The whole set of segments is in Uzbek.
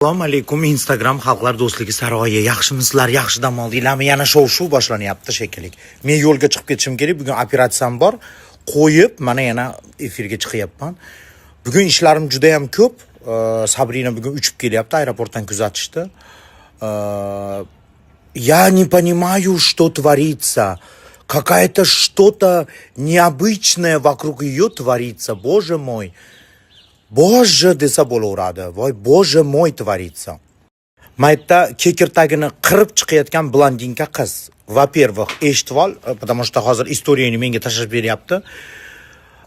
Assalomu alaykum, Instagram xalqlar do'stligi saroyi. Yaxshimisizlar? Yaxshi dam oldinglarmi? Yana shov-shuv boshlanyapti shekilli. Men yo'lga chiqib ketishim kerak. Bugun operatsiyam bor. Qo'yib, mana yana efirga chiqyapman. Bugun ishlarim juda ham ko'p. Sabrina bugun uchib kelyapti, aeroportdan kuzatishdi. Я не понимаю, что творится. Какая-то что-то необычное вокруг ее творится. Боже мой. Боже, desa bo'laveradi. Voy, Боже мой tворится. Maytda kekirtagini qirib chiqayotgan blondinka qiz. Во-первых, eshitib ol, потому что hozir istoriyani menga tashlab beryapti.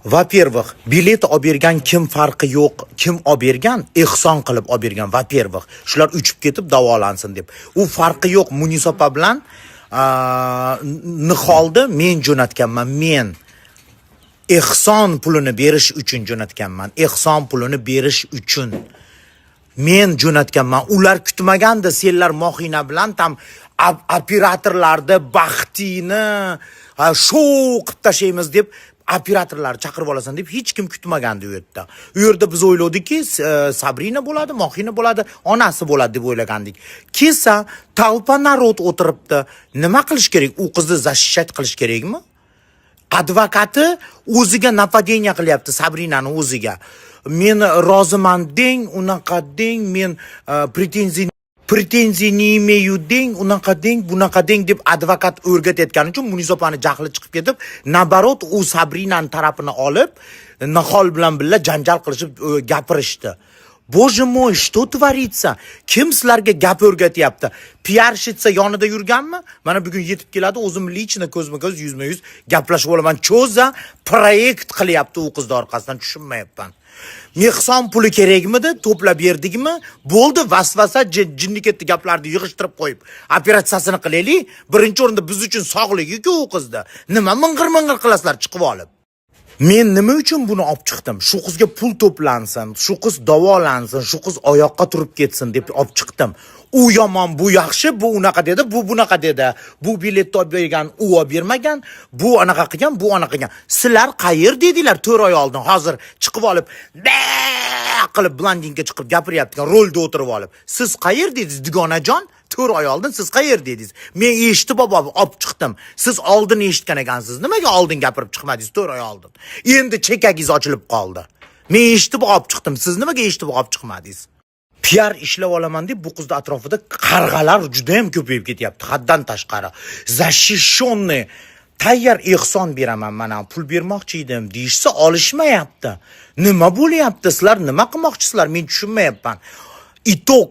Во-первых, bilet olib bergan kim farqi yo'q. Kim olib bergan? Ehson qilib olib bergan. Во-первых, shular uchib ketib davolansin deb. U farqi yo'q. Munisopa bilan Niholni men jo'natganman, men. Ehson pulini berish uchun jo'natganman. Ehson pulini berish uchun men jo'natganman. Ular kutmaganda senlar mohina bilan tam operatorlarni baxtini show qilib tashlaymiz deb operatorlar chaqirib olasan deb hech kim kutmagandi u yerda. U yerda biz o'yladikki, Sabrina bo'ladi, mohina bo'ladi, onasi bo'ladi deb o'ylagandik. Kelsa, talpa narod o'tiribdi. Nima qilish kerak? U qizni защищать qilish kerakmi? Advokati o'ziga napadeniya qilyapti, Sabrinani o'ziga. Men roziman deng, unaqa deng, men pretenziya не имею deng, unaqa deng, bunaqa deng deb advokat o'rgatayotgani uchun Munisopani jahli chiqib ketib, nabarot u Sabrinani tarafini olib, Nihol bilan birga janjal qilishib gapirishdi. Боже мой, что творится? Kim sizlarga gap o'rgatyapti? Piarshitsa yonida yurganmi? Mana bugun yetib keladi, o'zim lichna ko'zma-ko'z, yuzma-yuz gaplashib olaman. Cho'za proyekt qilyapti u qiz orqasidan, tushunmayapman. Mehson puli kerakmidi? To'plab berdikmi? Bo'ldi, vasvasa jinniketni gaplarni yig'ishtirib qo'yib, operatsiyasini qilaylik. Birinchi o'rinda biz uchun sog'ligi-ku u qizda. Nima ming'ir-ming'ir qilasizlar chiqib olib? Men nima uchun buni olib chiqdim? Shu qizga pul to'plansin, shu qiz davolansin, shu qiz oyoqqa turib ketsin deb olib chiqdim. U yomon, bu yaxshi, bu unaqa dedi, bu bunaqa dedi. Bu biletni olib bergan, u olib bermagan, bu anaqa qilgan, bu anaqa qilgan. Sizlar qayer dedilar 4 oy oldin? Hozir chiqib olib, qilib blondinga chiqib gapiryaptigan, rolda o'tirib olib. Siz qayer dedingiz, dugonajon? 4 oy oldin siz qayer dedingiz? Men eshitib olib chiqdim. Siz oldin eshitgan ekansiz. Nimaga oldin gapirib chiqmadingiz 4 oy oldin? Endi chekagingiz ochilib qoldi. Men eshitib olib chiqdim. Siz nimaga eshitib olib chiqmadingiz? PR ishlab olaman deb bu qizni atrofida qarg'alar juda ham ko'payib ketyapti, haddan tashqari. Защищенный tayyor ehson beraman, mana pul bermoqchi edim deyishsa olishmayapti. Nima bo'lyapti? Sizlar nima qilmoqchisizlar? Men tushunmayapman. Itok